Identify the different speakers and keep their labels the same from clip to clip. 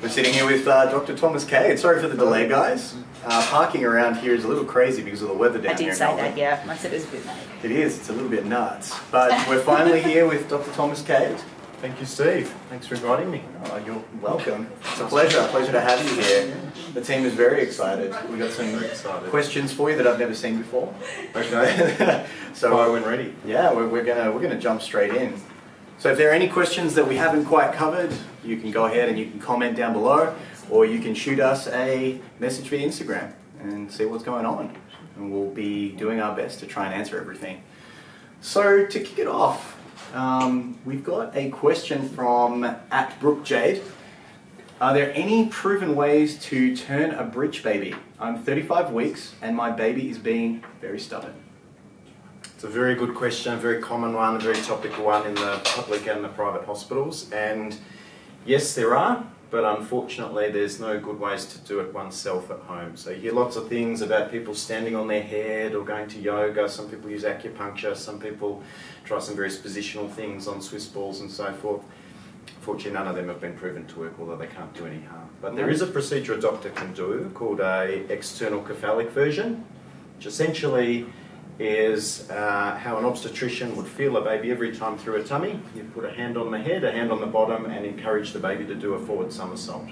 Speaker 1: We're sitting here with Dr. Thomas Cade. Sorry for the delay, guys. Parking around here is a little crazy because of the weather down here.
Speaker 2: I did say that, yeah. I said it was a bit late.
Speaker 1: It is. It's a little bit nuts. But we're finally here with Dr. Thomas Cade.
Speaker 3: Thank you, Steve. Thanks for inviting me.
Speaker 1: Oh, you're welcome. It's a pleasure to have you here. The team is very excited. We've got some questions for you that I've never seen before.
Speaker 3: Okay.
Speaker 1: So
Speaker 3: fire when ready.
Speaker 1: Yeah, we're gonna jump straight in. So if there are any questions that we haven't quite covered, you can go ahead and you can comment down below, or you can shoot us a message via Instagram and see what's going on. And we'll be doing our best to try and answer everything. So to kick it off, we've got a question from @BrookeJade. Are there any proven ways to turn a breech baby? I'm 35 weeks and my baby is being very stubborn.
Speaker 3: It's a very good question, a very common one, a very topical one in the public and the private hospitals. And yes, there are, but unfortunately there's no good ways to do it oneself at home. So you hear lots of things about people standing on their head or going to yoga. Some people use acupuncture, some people try some various positional things on Swiss balls and so forth. Fortunately, none of them have been proven to work, although they can't do any harm. But there is a procedure a doctor can do called a external cephalic version, which essentially is how an obstetrician would feel a baby every time through a tummy. You put a hand on the head, a hand on the bottom, and encourage the baby to do a forward somersault.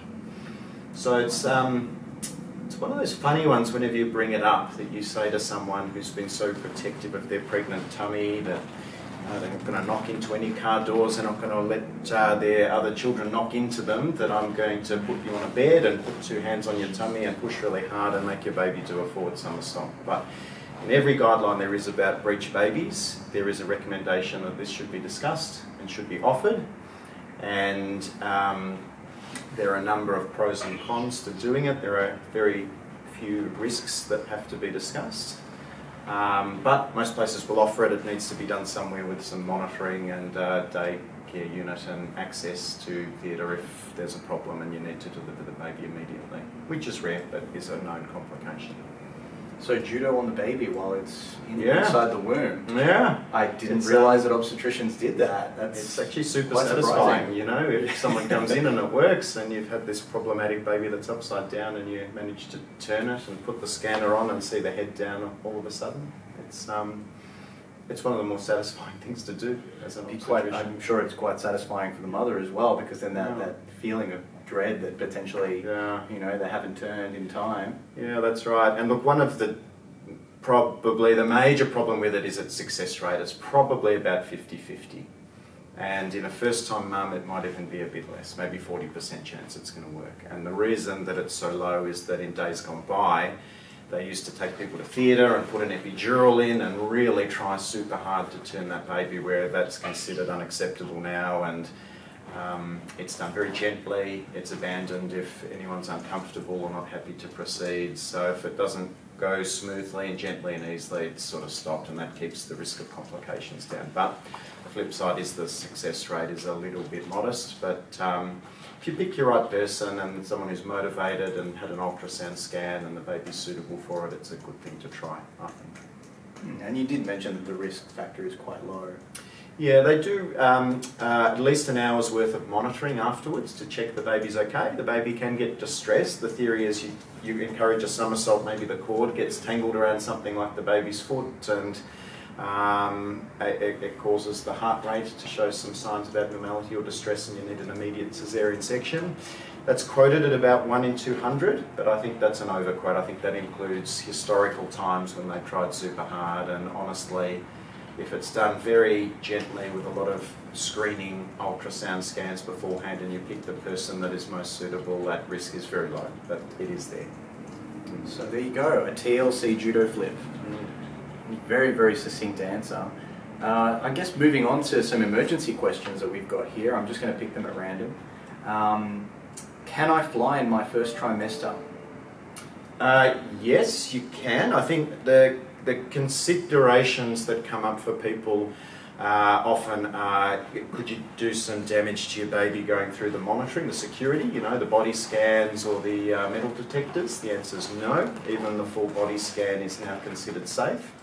Speaker 3: So it's one of those funny ones whenever you bring it up, that you say to someone who's been so protective of their pregnant tummy that they're not going to knock into any car doors, they're not going to let their other children knock into them, that I'm going to put you on a bed and put two hands on your tummy and push really hard and make your baby do a forward somersault. But in every guideline there is about breech babies, there is a recommendation that this should be discussed and should be offered. And there are a number of pros and cons to doing it. There are very few risks that have to be discussed. But most places will offer it. It needs to be done somewhere with some monitoring and day care unit and access to theatre if there's a problem and you need to deliver the baby immediately, which is rare but is a known complication.
Speaker 1: So judo on the baby while it's inside the womb.
Speaker 3: Yeah.
Speaker 1: I didn't realise that obstetricians did that.
Speaker 3: It's actually super
Speaker 1: quite
Speaker 3: satisfying,
Speaker 1: surprising.
Speaker 3: you know, if someone comes in and it works and you've had this problematic baby that's upside down and you manage to turn it and put the scanner on and see the head down all of a sudden. It's one of the more satisfying things to do as an obstetrician.
Speaker 1: I'm sure it's quite satisfying for the mother as well, because then that feeling of dread that potentially, they haven't turned in time.
Speaker 3: Yeah, that's right. And look, one of probably the major problem with it is its success rate. It's probably about 50-50. And in a first-time mum, it might even be a bit less, maybe 40% chance it's going to work. And the reason that it's so low is that in days gone by, they used to take people to theatre and put an epidural in and really try super hard to turn that baby, where that's considered unacceptable now. And it's done very gently. It's abandoned if anyone's uncomfortable or not happy to proceed. So if it doesn't go smoothly and gently and easily, it's sort of stopped, and that keeps the risk of complications down. But the flip side is the success rate is a little bit modest. But if you pick your right person and someone who's motivated and had an ultrasound scan and the baby's suitable for it, it's a good thing to try, I think.
Speaker 1: And you did mention that the risk factor is quite low.
Speaker 3: Yeah, they do at least an hour's worth of monitoring afterwards to check the baby's okay. The baby can get distressed. The theory is you encourage a somersault, maybe the cord gets tangled around something like the baby's foot, and it causes the heart rate to show some signs of abnormality or distress, and you need an immediate caesarean section. That's quoted at about 1 in 200, but I think that's an overquote. I think that includes historical times when they tried super hard, and honestly, if it's done very gently with a lot of screening ultrasound scans beforehand and you pick the person that is most suitable, that risk is very low, but it is there.
Speaker 1: So there you go, a TLC judo flip. Very, very succinct answer. I guess moving on to some emergency questions that we've got here, I'm just going to pick them at random. Can I fly in my first trimester?
Speaker 3: Yes, you can. I think the considerations that come up for people often are, could you do some damage to your baby going through the monitoring, the security, the body scans or the metal detectors? The answer is no. Even the full body scan is now considered safe.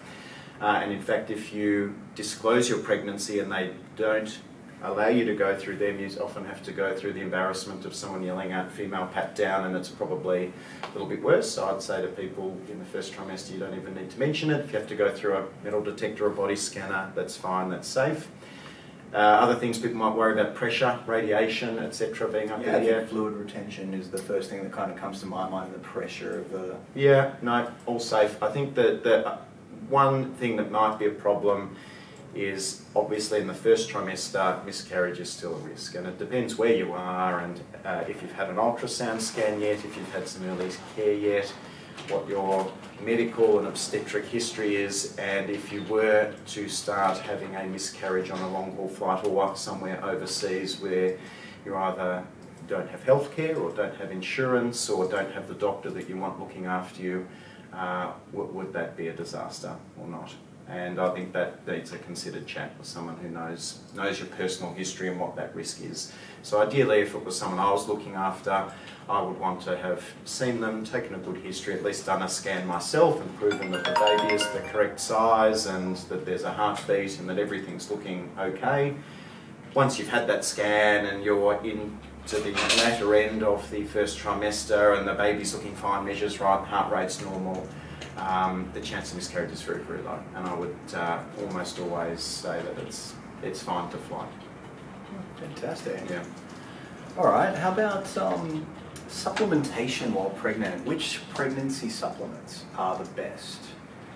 Speaker 3: And in fact, if you disclose your pregnancy and they don't allow you to go through them. You often have to go through the embarrassment of someone yelling out female pat down, and it's probably a little bit worse. So I'd say to people in the first trimester, you don't even need to mention it. If you have to go through a metal detector or body scanner, that's fine, that's safe. Other things people might worry about: pressure, radiation, etc. being up
Speaker 1: Yeah,
Speaker 3: in the air.
Speaker 1: I think fluid retention is the first thing that kind of comes to my mind, the pressure of the...
Speaker 3: Yeah, no, all safe. I think that the one thing that might be a problem is obviously in the first trimester, miscarriage is still a risk, and it depends where you are and if you've had an ultrasound scan yet, if you've had some early care yet, what your medical and obstetric history is, and if you were to start having a miscarriage on a long-haul flight or somewhere overseas where you either don't have healthcare or don't have insurance or don't have the doctor that you want looking after you, would that be a disaster or not? And I think that needs a considered chat with someone who knows your personal history and what that risk is. So ideally, if it was someone I was looking after, I would want to have seen them, taken a good history, at least done a scan myself and proven that the baby is the correct size and that there's a heartbeat and that everything's looking okay. Once you've had that scan and you're into the latter end of the first trimester and the baby's looking fine, measures right, heart rate's normal, the chance of miscarriage is very, very low. And I would almost always say that it's fine to fly.
Speaker 1: Fantastic.
Speaker 3: Yeah.
Speaker 1: All right, how about supplementation while pregnant? Which pregnancy supplements are the best?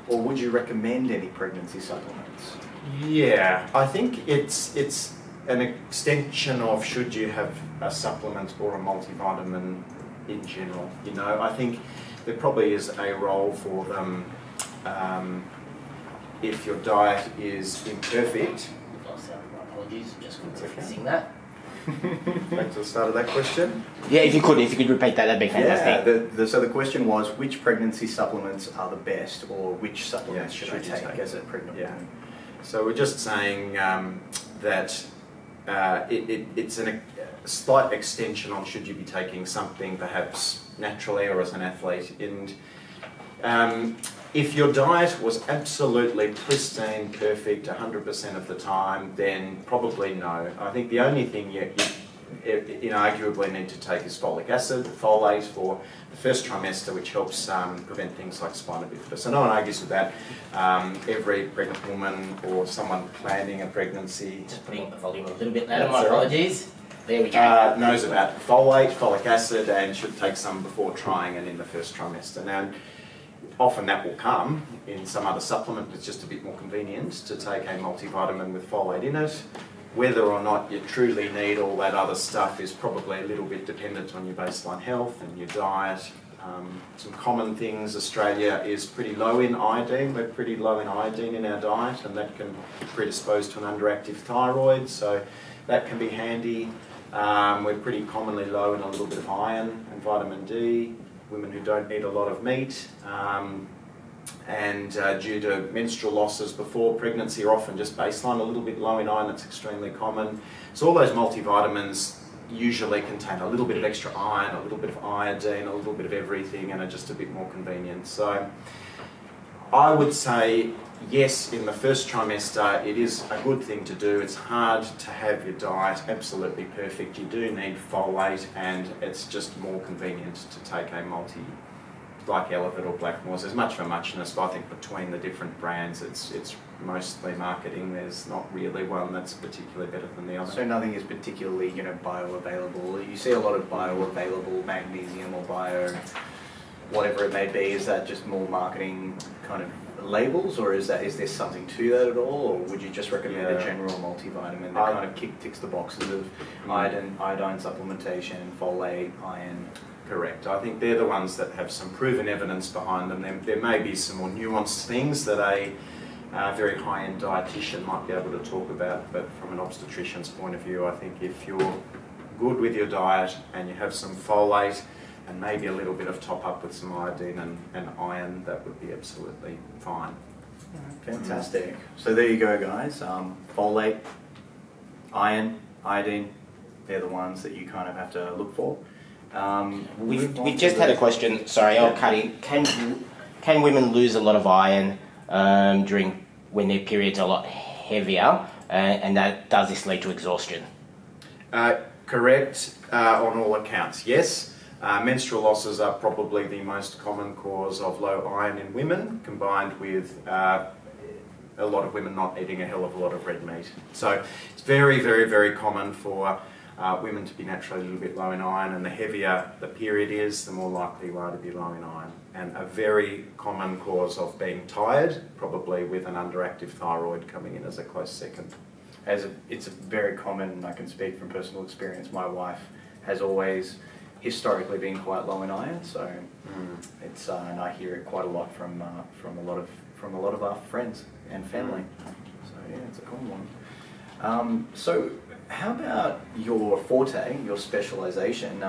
Speaker 1: Or would you recommend any pregnancy supplements?
Speaker 3: Yeah, I think it's an extension of should you have a supplement or a multivitamin in general. You know, I think there probably is a role for them if your diet is imperfect.
Speaker 4: Apologies, just fixing that.
Speaker 1: Back to the start of that question.
Speaker 4: Yeah, if you could repeat that, that'd be fantastic.
Speaker 1: Yeah, so the question was, which pregnancy supplements are the best, or which supplements
Speaker 3: Yeah,
Speaker 1: should I
Speaker 3: should you
Speaker 1: take
Speaker 3: take?
Speaker 1: as a pregnant
Speaker 3: Yeah.
Speaker 1: woman?
Speaker 3: So we're just saying that it's a slight extension on should you be taking something perhaps naturally or as an athlete. And if your diet was absolutely pristine, perfect, 100% of the time, then probably no. I think the only thing you inarguably need to take is folic acid, folate for the first trimester, which helps prevent things like spina bifida. So no one argues with that. Every pregnant woman or someone planning a pregnancy
Speaker 4: Just putting the volume a little bit louder,
Speaker 3: That's
Speaker 4: my
Speaker 3: all right.
Speaker 4: apologies. There we go.
Speaker 3: knows about folate, folic acid, and should take some before trying and in the first trimester. Now, often that will come in some other supplement. It's just a bit more convenient to take a multivitamin with folate in it. Whether or not you truly need all that other stuff is probably a little bit dependent on your baseline health and your diet. Some common things, Australia is pretty low in iodine. We're pretty low in iodine in our diet, and that can predispose to an underactive thyroid, so that can be handy. We're pretty commonly low in a little bit of iron and vitamin D. Women who don't eat a lot of meat, and due to menstrual losses before pregnancy are often just baseline a little bit low in iron. That's extremely common. So all those multivitamins usually contain a little bit of extra iron, a little bit of iodine, a little bit of everything, and are just a bit more convenient. So I would say yes, in the first trimester it is a good thing to do. It's hard to have your diet absolutely perfect. You do need folate, and it's just more convenient to take a multi, like Elevate or Blackmore's. There's much of a muchness, but I think between the different brands it's mostly marketing. There's not really one that's particularly better than the other.
Speaker 1: So nothing is particularly, bioavailable. You see a lot of bioavailable magnesium or bio, whatever it may be. Is that just more marketing kind of labels, or is there something to that at all, or would you just recommend a general multivitamin that kind of ticks the boxes of iodine supplementation, folate, iron?
Speaker 3: Correct. I think they're the ones that have some proven evidence behind them. There may be some more nuanced things that a very high-end dietitian might be able to talk about, but from an obstetrician's point of view, I think if you're good with your diet and you have some folate and maybe a little bit of top-up with some iodine and iron, that would be absolutely fine.
Speaker 1: Fantastic. So there you go, guys. Folate, iron, iodine, they're the ones that you kind of have to look for.
Speaker 4: We've just had a question. Sorry, I'll cut in. Can women lose a lot of iron during when their periods are a lot heavier? and does this lead to exhaustion?
Speaker 3: Correct on all accounts, yes. Menstrual losses are probably the most common cause of low iron in women, combined with a lot of women not eating a hell of a lot of red meat. So it's very, very, very common for women to be naturally a little bit low in iron, and the heavier the period is, the more likely you are to be low in iron. And a very common cause of being tired, probably with an underactive thyroid coming in as a close second.
Speaker 1: It's a very common, I can speak from personal experience, my wife has always historically been quite low in iron, so it's and I hear it quite a lot from a lot of our friends and family. So yeah, it's a common one. So how about your forte, your specialization?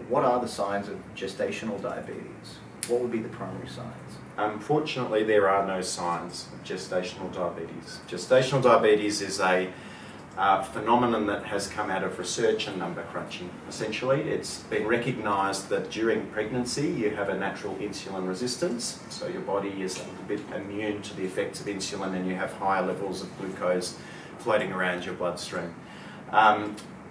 Speaker 1: What are the signs of gestational diabetes? What would be the primary signs?
Speaker 3: Unfortunately, there are no signs of gestational diabetes. Gestational diabetes is a phenomenon that has come out of research and number crunching. Essentially, it's been recognised that during pregnancy you have a natural insulin resistance, so your body is a little bit immune to the effects of insulin, and you have higher levels of glucose floating around your bloodstream.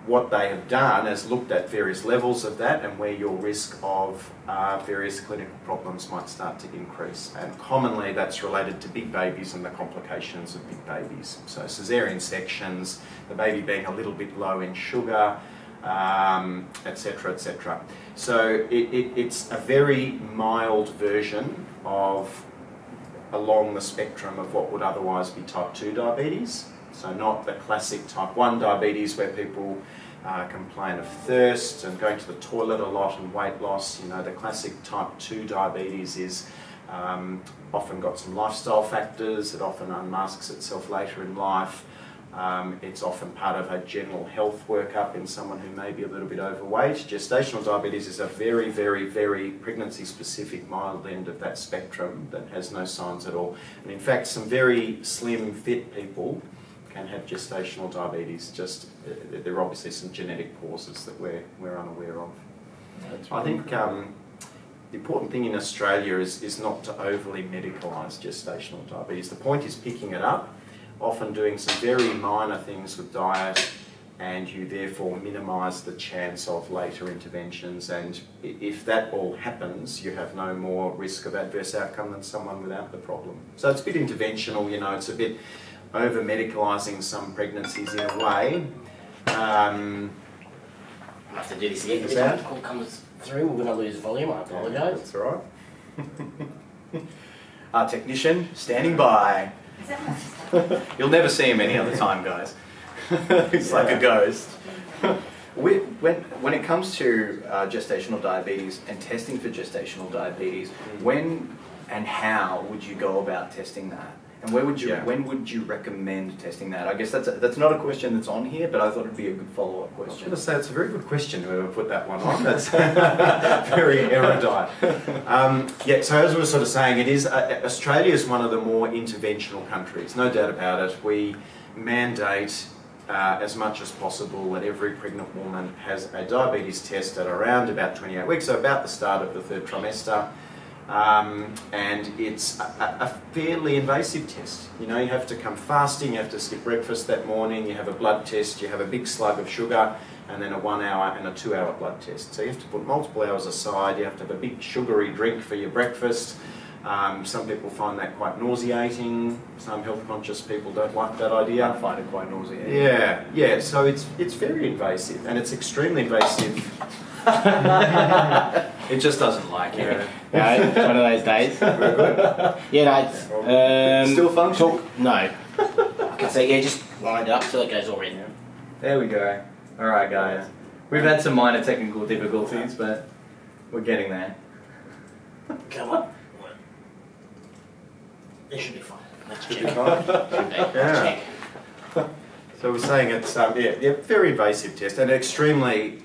Speaker 3: What they have done is looked at various levels of that and where your risk of various clinical problems might start to increase. And commonly that's related to big babies and the complications of big babies. So caesarean sections, the baby being a little bit low in sugar, etc., etc. So it's a very mild version of along the spectrum of what would otherwise be type 2 diabetes. So not the classic type 1 diabetes where people complain of thirst and going to the toilet a lot and weight loss. You know, the classic type 2 diabetes is often got some lifestyle factors. It often unmasks itself later in life. It's often part of a general health workup in someone who may be a little bit overweight. Gestational diabetes is a very, very, very pregnancy-specific mild end of that spectrum that has no signs at all. And in fact, some very slim, fit people can have gestational diabetes. Just there are obviously some genetic causes that we're unaware of. I think the important thing in Australia is not to overly medicalise gestational diabetes. The point is picking it up, often doing some very minor things with diet, and you therefore minimise the chance of later interventions. And if that all happens, you have no more risk of adverse outcome than someone without the problem. So it's a bit interventional, you know, it's a bit over-medicalising some pregnancies in a way.
Speaker 4: I have to do this again. If that call comes through, we're going to lose volume. I apologise.
Speaker 3: That's all right.
Speaker 1: Our technician standing by. You'll never see him any other time, guys. He's like a ghost. When it comes to gestational diabetes and testing for gestational diabetes, when and how would you go about testing that? And when would you recommend testing that? I guess that's not a question that's on here, but I thought it'd be a good follow-up question.
Speaker 3: I was going to say it's a very good question whoever put that one on. That's very erudite. So as we were sort of saying, it is Australia is one of the more interventional countries, no doubt about it. We mandate as much as possible that every pregnant woman has a diabetes test at around about 28 weeks, so about the start of the third trimester. And it's a fairly invasive test. You know, you have to come fasting, you have to skip breakfast that morning, you have a blood test, you have a big slug of sugar, and then a 1 hour and a 2 hour blood test. So you have to put multiple hours aside, you have to have a big sugary drink for your breakfast. Some people find that quite nauseating, some health conscious people don't like that idea.
Speaker 1: I find it quite nauseating.
Speaker 3: Yeah, so it's very invasive, and it's extremely invasive.
Speaker 1: It just doesn't like you.
Speaker 4: No, it's one of those days.
Speaker 3: Very good.
Speaker 4: Yeah, no, it's...
Speaker 1: Still functioning?
Speaker 4: No. I can say, yeah, just wind it up till it goes all red.
Speaker 1: There we go. Alright guys. We've had some minor technical difficulties, but we're getting there.
Speaker 4: Come on. It should be fine. Let's check.
Speaker 3: Should be fine.
Speaker 4: Should be.
Speaker 3: Yeah.
Speaker 4: Check.
Speaker 3: So we're saying it's very invasive test and extremely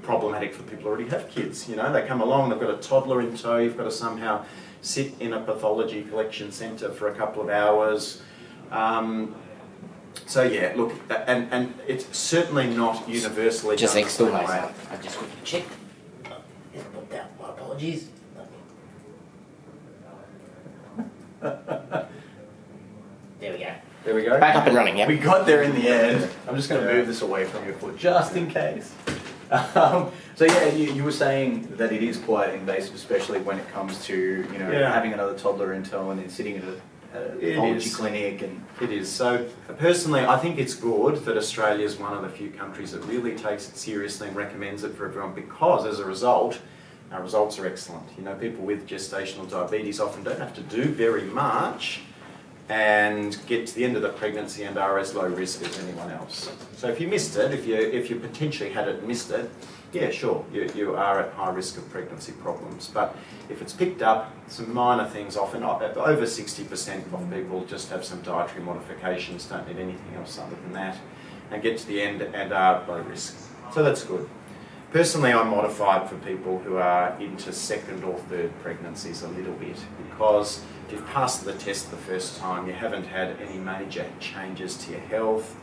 Speaker 3: problematic for people who already have kids. You know, they come along, they've got a toddler in tow, you've got to somehow sit in a pathology collection centre for a couple of hours. So yeah, look, and it's certainly not universally
Speaker 4: Just
Speaker 3: done the
Speaker 4: excellent.
Speaker 3: same way.
Speaker 4: I just quickly checked. It's put down. My apologies. There we go.
Speaker 3: There There we go.
Speaker 4: Back up and running, yeah.
Speaker 1: We got there in the end. I'm just going to move this away from your foot just in case. So yeah, you were saying that it is quite invasive, especially when it comes to having another toddler in tow and then sitting at a pathology clinic. And
Speaker 3: it is. So personally, I think it's good that Australia is one of the few countries that really takes it seriously and recommends it for everyone, because as a result, our results are excellent. People with gestational diabetes often don't have to do very much and get to the end of the pregnancy and are as low risk as anyone else. So if you missed it, if you potentially had it and missed it, yeah, sure, you are at high risk of pregnancy problems. But if it's picked up, some minor things, often over 60% of people just have some dietary modifications, don't need anything else other than that, and get to the end and are low risk. So that's good. Personally, I'm modified for people who are into second or third pregnancies a little bit, because if you've passed the test the first time, you haven't had any major changes to your health.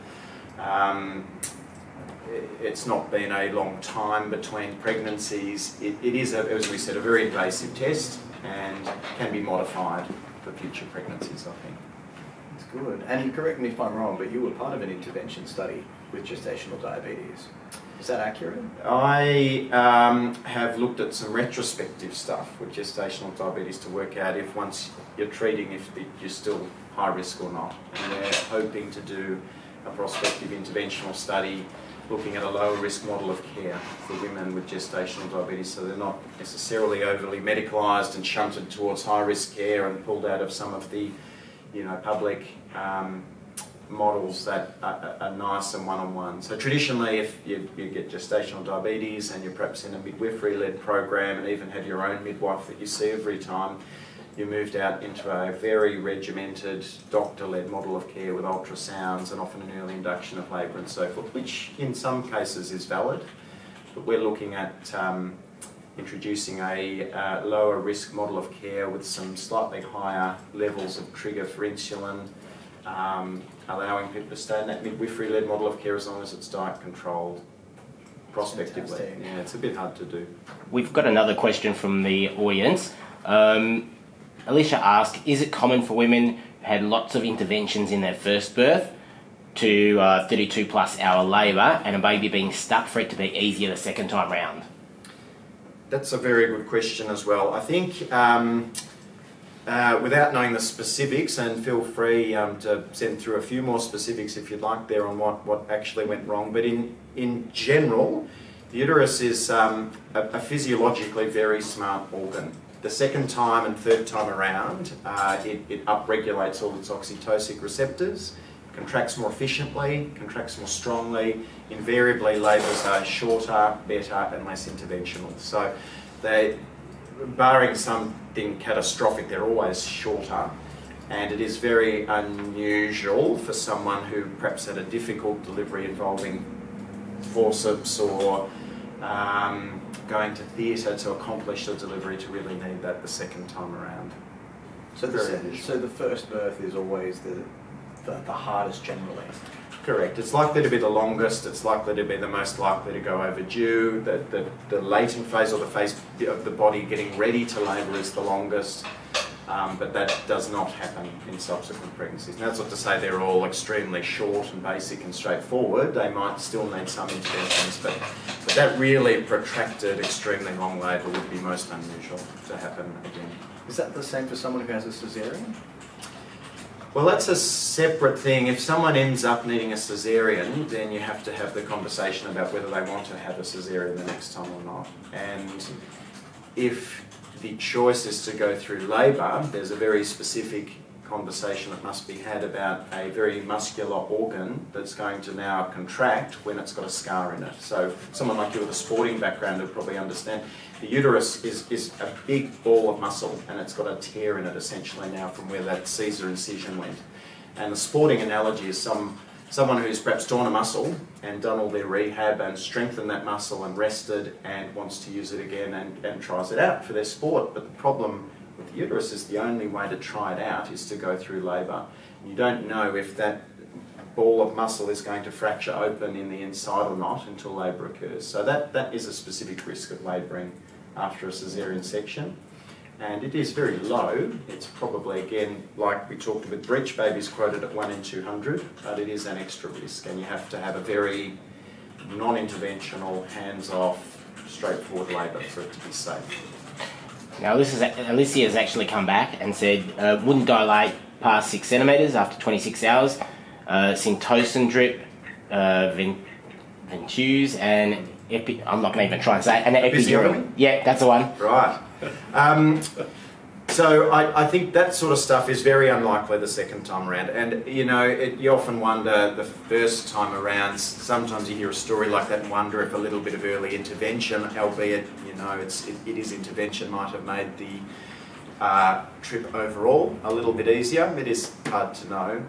Speaker 3: It's not been a long time between pregnancies. It is, as we said, a very invasive test and can be modified for future pregnancies, I think.
Speaker 1: that's good. And correct me if I'm wrong, but you were part of an intervention study with gestational diabetes. Is that accurate?
Speaker 3: I have looked at some retrospective stuff with gestational diabetes to work out if once you're treating, if you're still high risk or not. And we're hoping to do a prospective interventional study looking at a lower risk model of care for women with gestational diabetes, so they're not necessarily overly medicalised and shunted towards high risk care and pulled out of some of the public models that are nice and one-on-one. So traditionally, if you get gestational diabetes and you're perhaps in a midwifery-led program and even have your own midwife that you see every time, you moved out into a very regimented, doctor-led model of care with ultrasounds and often an early induction of labour and so forth, which in some cases is valid. But we're looking at introducing a lower risk model of care with some slightly higher levels of trigger for insulin, allowing people to stay in that midwifery-led model of care as long as it's diet controlled prospectively.
Speaker 1: Fantastic.
Speaker 3: Yeah, it's a bit hard to do.
Speaker 4: We've got another question from the audience. Alicia asked, is it common for women who had lots of interventions in their first birth to 32 plus hour labour and a baby being stuck for it to be easier the second time round?
Speaker 3: That's a very good question as well. I think without knowing the specifics, and feel free to send through a few more specifics if you'd like there on what actually went wrong, but in general, the uterus is a physiologically very smart organ. The second time and third time around, it upregulates all its oxytocic receptors, contracts more efficiently, contracts more strongly. Invariably, labours are shorter, better and less interventional. So they, barring something catastrophic, they're always shorter. And it is very unusual for someone who perhaps had a difficult delivery involving forceps or going to theatre to accomplish the delivery to really need that the second time around.
Speaker 1: So the first birth is always the hardest generally.
Speaker 3: Correct. It's likely to be the longest, it's likely to be the most likely to go overdue. The latent phase, or the phase of the body getting ready to labour, is the longest. But that does not happen in subsequent pregnancies. Now, that's not to say they're all extremely short and basic and straightforward. They might still need some interventions, but that really protracted, extremely long labour would be most unusual to happen again.
Speaker 1: Is that the same for someone who has a caesarean?
Speaker 3: Well, that's a separate thing. If someone ends up needing a caesarean, then you have to have the conversation about whether they want to have a caesarean the next time or not. And if the choice is to go through labour, there's a very specific conversation that must be had about a very muscular organ that's going to now contract when it's got a scar in it. So someone like you with a sporting background would probably understand. The uterus is a big ball of muscle, and it's got a tear in it essentially now from where that Caesar incision went. And the sporting analogy is someone who's perhaps torn a muscle and done all their rehab and strengthened that muscle and rested and wants to use it again and tries it out for their sport. But the problem with the uterus is the only way to try it out is to go through labour. You don't know if that ball of muscle is going to fracture open in the inside or not until labour occurs. So that is a specific risk of labouring after a caesarean section. And it is very low. It's probably, again, like we talked with breech babies quoted at 1 in 200, but it is an extra risk, and you have to have a very non-interventional, hands-off, straightforward labour for it to be safe.
Speaker 4: Now, Alicia has actually come back and said wouldn't dilate past 6 centimetres after 26 hours, syntocin drip, ventouse, and I'm not going to even try and say it, and an epidural. Yeah, that's the one.
Speaker 3: Right. So I think that sort of stuff is very unlikely the second time around. And, you know, you often wonder the first time around, sometimes you hear a story like that and wonder if a little bit of early intervention, albeit, you know, it is intervention, might have made the trip overall a little bit easier. It is hard to know.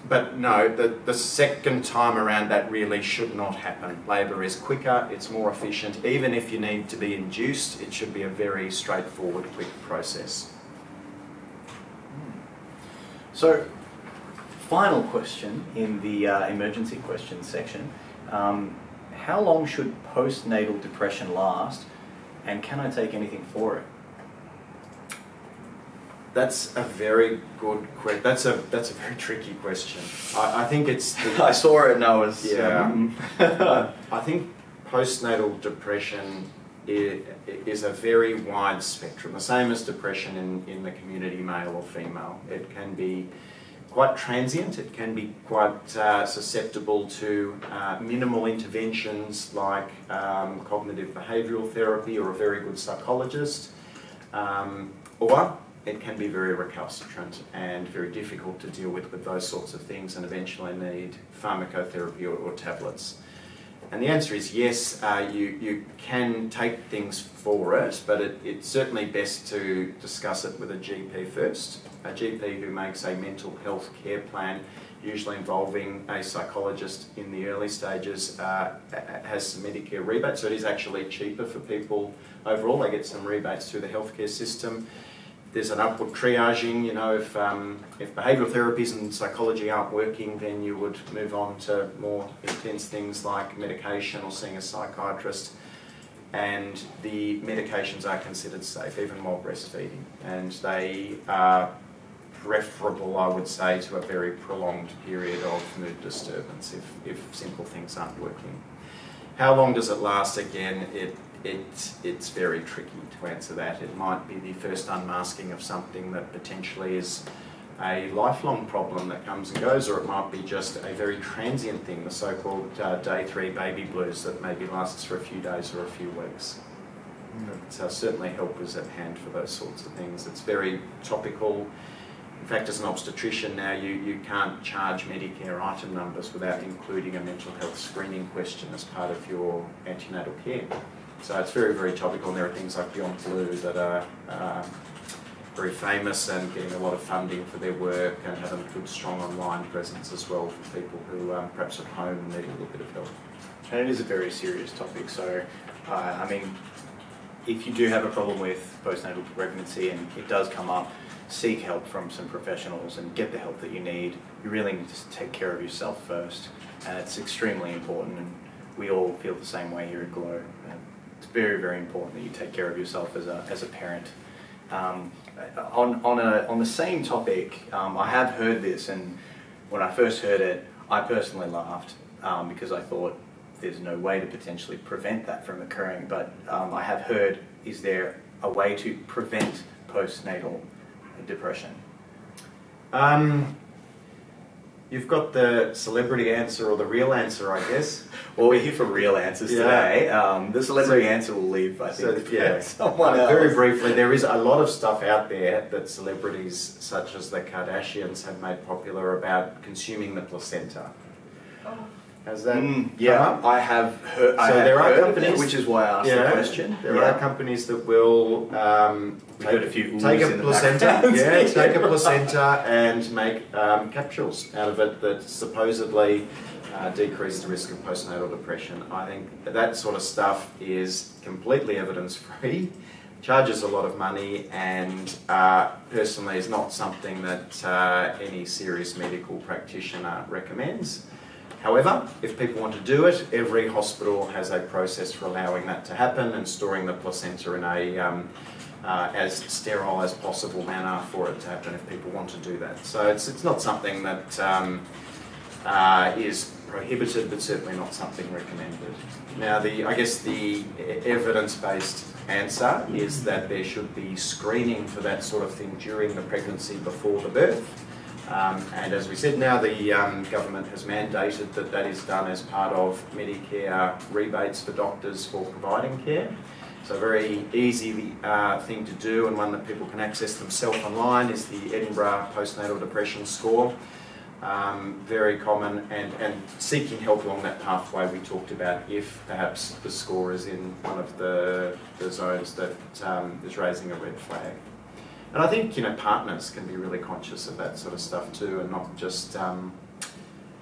Speaker 3: But no, the second time around that really should not happen. Labour is quicker, it's more efficient. Even if you need to be induced, it should be a very straightforward, quick process.
Speaker 1: So, final question in the emergency questions section. How long should postnatal depression last, and can I take anything for it?
Speaker 3: That's a very good question. That's a very tricky question. I think it's...
Speaker 1: I saw it and I was...
Speaker 3: Yeah. I think postnatal depression is a very wide spectrum, the same as depression in the community, male or female. It can be quite transient, it can be quite susceptible to minimal interventions like cognitive behavioural therapy or a very good psychologist, or it can be very recalcitrant and very difficult to deal with those sorts of things, and eventually need pharmacotherapy or tablets. And the answer is yes, you can take things for it, but it's certainly best to discuss it with a GP first. A GP who makes a mental health care plan, usually involving a psychologist in the early stages, has some Medicare rebates, so it is actually cheaper for people overall. They get some rebates through the healthcare system. There's an upward triaging, you know, if behavioural therapies and psychology aren't working, then you would move on to more intense things like medication or seeing a psychiatrist. And the medications are considered safe, even while breastfeeding. And they are preferable, I would say, to a very prolonged period of mood disturbance if simple things aren't working. How long does it last? Again, it's very tricky to answer that. It might be the first unmasking of something that potentially is a lifelong problem that comes and goes, or it might be just a very transient thing, the so-called day 3 baby blues that maybe lasts for a few days or a few weeks. But certainly help is at hand for those sorts of things. It's very topical. In fact, as an obstetrician now, you can't charge Medicare item numbers without including a mental health screening question as part of your antenatal care. So it's very, very topical, and there are things like Beyond Blue that are very famous and getting a lot of funding for their work, and have a good, strong online presence as well for people who perhaps at home need a little bit of help.
Speaker 1: And it is a very serious topic, so I mean, if you do have a problem with postnatal pregnancy and it does come up, seek help from some professionals and get the help that you need. You really need to take care of yourself first, and it's extremely important, and we all feel the same way here at Glow. It's very, very important that you take care of yourself as a parent. On the same topic, I have heard this, and when I first heard it, I personally laughed because I thought there's no way to potentially prevent that from occurring. But I have heard, is there a way to prevent postnatal depression?
Speaker 3: You've got the celebrity answer or the real answer, I guess.
Speaker 1: Well, we're here for real answers today. The celebrity answer will leave, I think, someone else.
Speaker 3: Very briefly, there is a lot of stuff out there that celebrities such as the Kardashians have made popular about consuming the placenta. Has that
Speaker 1: I have heard.
Speaker 3: So there are companies,
Speaker 1: which is why I asked the question.
Speaker 3: There are companies that will
Speaker 1: take a few
Speaker 3: take a placenta, take a placenta and make capsules out of it that supposedly decrease the risk of postnatal depression. I think that sort of stuff is completely evidence-free, charges a lot of money, and personally is not something that any serious medical practitioner recommends. However, if people want to do it, every hospital has a process for allowing that to happen and storing the placenta in a as sterile as possible manner for it to happen if people want to do that. So it's not something that is prohibited, but certainly not something recommended. Now, I guess the evidence-based answer is that there should be screening for that sort of thing during the pregnancy before the birth. And as we said, now the government has mandated that that is done as part of Medicare rebates for doctors for providing care. So a very easy thing to do, and one that people can access themselves online, is the Edinburgh Postnatal Depression score. Very common, and seeking help along that pathway we talked about if perhaps the score is in one of the zones that is raising a red flag. And I think, partners can be really conscious of that sort of stuff too, and not just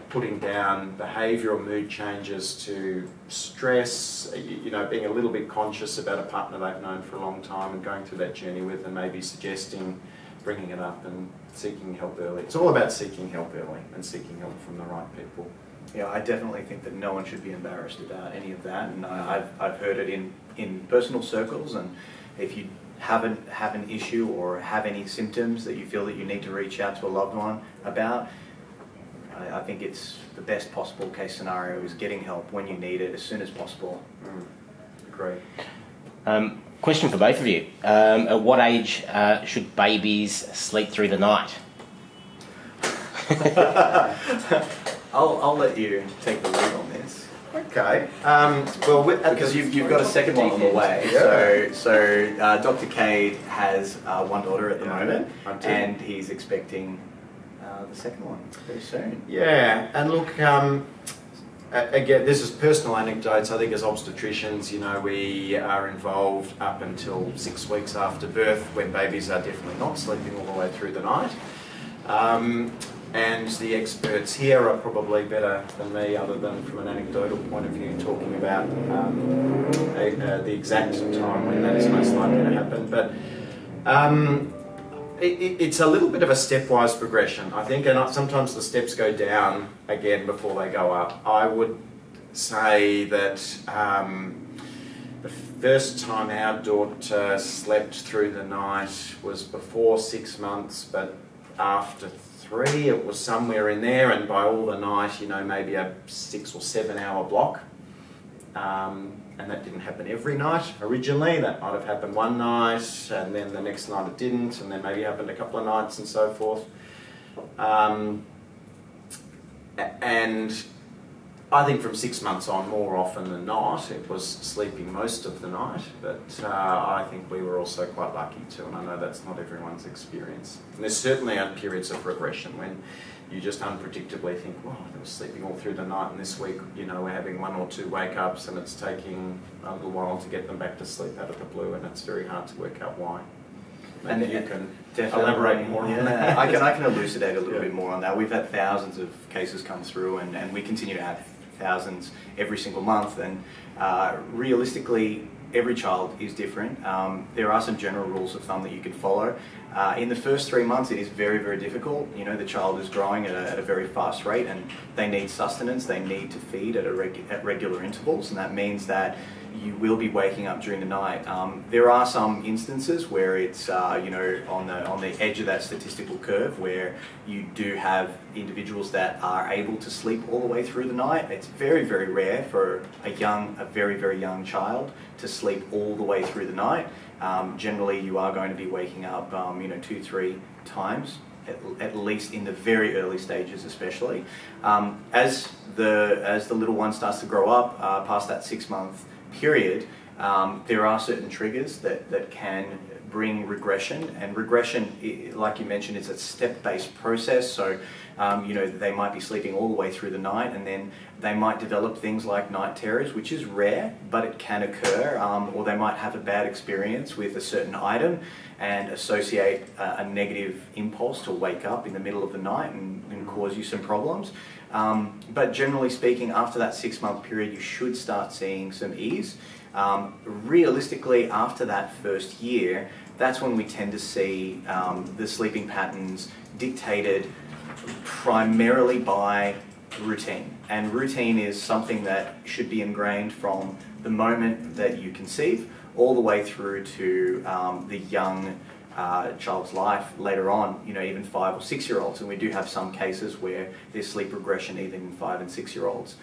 Speaker 3: putting down behaviour or mood changes to stress, being a little bit conscious about a partner they've known for a long time and going through that journey with, and maybe suggesting bringing it up and seeking help early. It's all about seeking help early and seeking help from the right people.
Speaker 1: Yeah, I definitely think that no one should be embarrassed about any of that, and I've heard it in personal circles, and if you have an issue or have any symptoms that you feel that you need to reach out to a loved one about, I think it's the best possible case scenario is getting help when you need it as soon as possible.
Speaker 3: Great.
Speaker 4: Question for both of you. At what age should babies sleep through the night?
Speaker 1: I'll let you take the lead on this.
Speaker 3: Okay.
Speaker 1: Because you've got a second one on the way.
Speaker 3: Yeah.
Speaker 1: So Dr. Cade has one daughter at the moment,
Speaker 3: I do.
Speaker 1: and he's expecting the second one very soon.
Speaker 3: Yeah, and look, again, this is personal anecdotes. I think as obstetricians, we are involved up until 6 weeks after birth, when babies are definitely not sleeping all the way through the night. And the experts here are probably better than me, other than from an anecdotal point of view, talking about the exact time when that is most likely to happen. But it's a little bit of a stepwise progression, I think, and sometimes the steps go down again before they go up. I would say that the first time our daughter slept through the night was before 6 months, but after 3 it was somewhere in there, and by all the night, maybe a 6 or 7 hour block. And that didn't happen every night originally. That might have happened one night, and then the next night it didn't, and then maybe happened a couple of nights and so forth. And I think from 6 months on, more often than not, it was sleeping most of the night, but I think we were also quite lucky too, and I know that's not everyone's experience. And there's certainly periods of regression when you just unpredictably think, well, they were sleeping all through the night, and this week, we're having 1 or 2 wake-ups, and it's taking a little while to get them back to sleep out of the blue, and it's very hard to work out why. Maybe you can elaborate more on that.
Speaker 1: I can elucidate a little bit more on that. We've had thousands of cases come through, and we continue to have thousands every single month, and realistically, every child is different. There are some general rules of thumb that you can follow. In the first 3 months, it is very, very difficult. The child is growing at a very fast rate, and they need sustenance. They need to feed at regular intervals, and that means that you will be waking up during the night. There are some instances where it's on the edge of that statistical curve, where you do have individuals that are able to sleep all the way through the night. It's very, very rare for a very, very young child to sleep all the way through the night. Generally, you are going to be waking up 2-3 times, at least in the very early stages, especially. As the little one starts to grow up, past that 6 month period, there are certain triggers that can bring regression, and regression, like you mentioned, is a step-based process. So they might be sleeping all the way through the night, and then they might develop things like night terrors, which is rare, but it can occur, or they might have a bad experience with a certain item and associate a negative impulse to wake up in the middle of the night and cause you some problems. But generally speaking, after that 6 month period, you should start seeing some ease. Realistically, after that first year, that's when we tend to see the sleeping patterns dictated primarily by routine. And routine is something that should be ingrained from the moment that you conceive all the way through to the young child's life later on, even 5 or 6 year olds. And we do have some cases where there's sleep regression even in 5 and 6 year olds.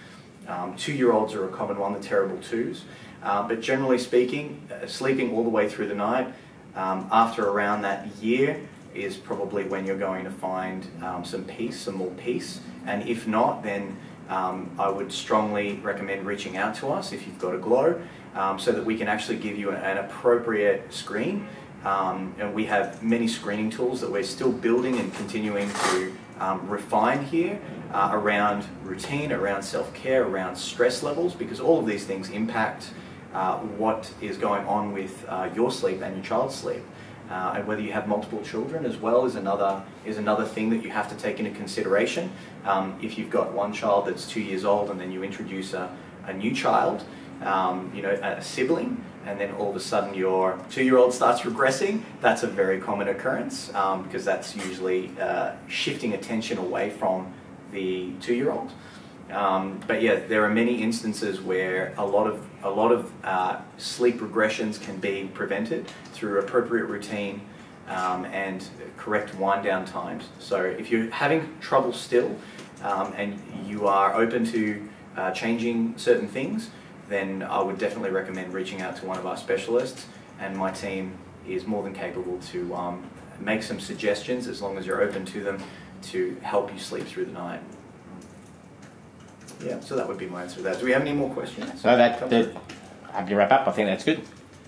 Speaker 1: 2 year olds are a common one, the terrible twos. But generally speaking, sleeping all the way through the night, after around that year is probably when you're going to find some more peace. And if not, then I would strongly recommend reaching out to us if you've got a glow, so that we can actually give you an appropriate screen. And we have many screening tools that we're still building and continuing to refine here around routine, around self-care, around stress levels, because all of these things impact what is going on with your sleep and your child's sleep. And whether you have multiple children as well is another thing that you have to take into consideration. If you've got one child that's 2 years old and then you introduce a new child, a sibling, and then all of a sudden your 2-year-old starts regressing, that's a very common occurrence, because that's usually shifting attention away from the 2-year-old. But yeah, there are many instances where a lot of sleep regressions can be prevented through appropriate routine and correct wind down times. So if you're having trouble still and you are open to changing certain things, then I would definitely recommend reaching out to one of our specialists, and my team is more than capable to make some suggestions, as long as you're open to them, to help you sleep through the night. Yeah, so that would be my answer to that. Do we have any more questions?
Speaker 4: So have you wrap up? I think that's good.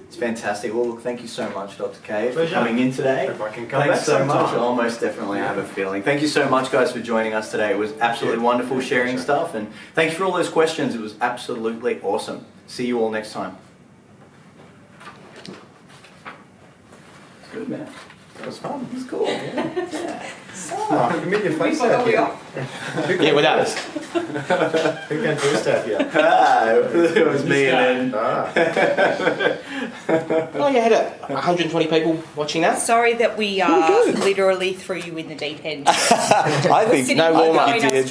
Speaker 1: It's fantastic. Well, look, thank you so much, Dr. Cade, for
Speaker 3: Pleasure.
Speaker 1: coming in today.
Speaker 3: If I can come
Speaker 1: Thanks
Speaker 3: back
Speaker 1: so
Speaker 3: sometime.
Speaker 1: much. I'll most definitely have a feeling. Thank you so much, guys, for joining us today. It was absolutely wonderful sharing stuff, and thanks for all those questions. It was absolutely awesome. See you all next time. It's good, man.
Speaker 3: That was fun.
Speaker 1: It's cool. Yeah.
Speaker 3: Oh, you can make your face out here.
Speaker 4: Yeah, with us.
Speaker 3: Who can boost out here?
Speaker 1: It was me and then.
Speaker 4: Oh, you had 120 people watching that?
Speaker 2: Sorry that we literally threw you in the deep end.
Speaker 1: I think
Speaker 2: no
Speaker 4: warm-up.
Speaker 2: You did.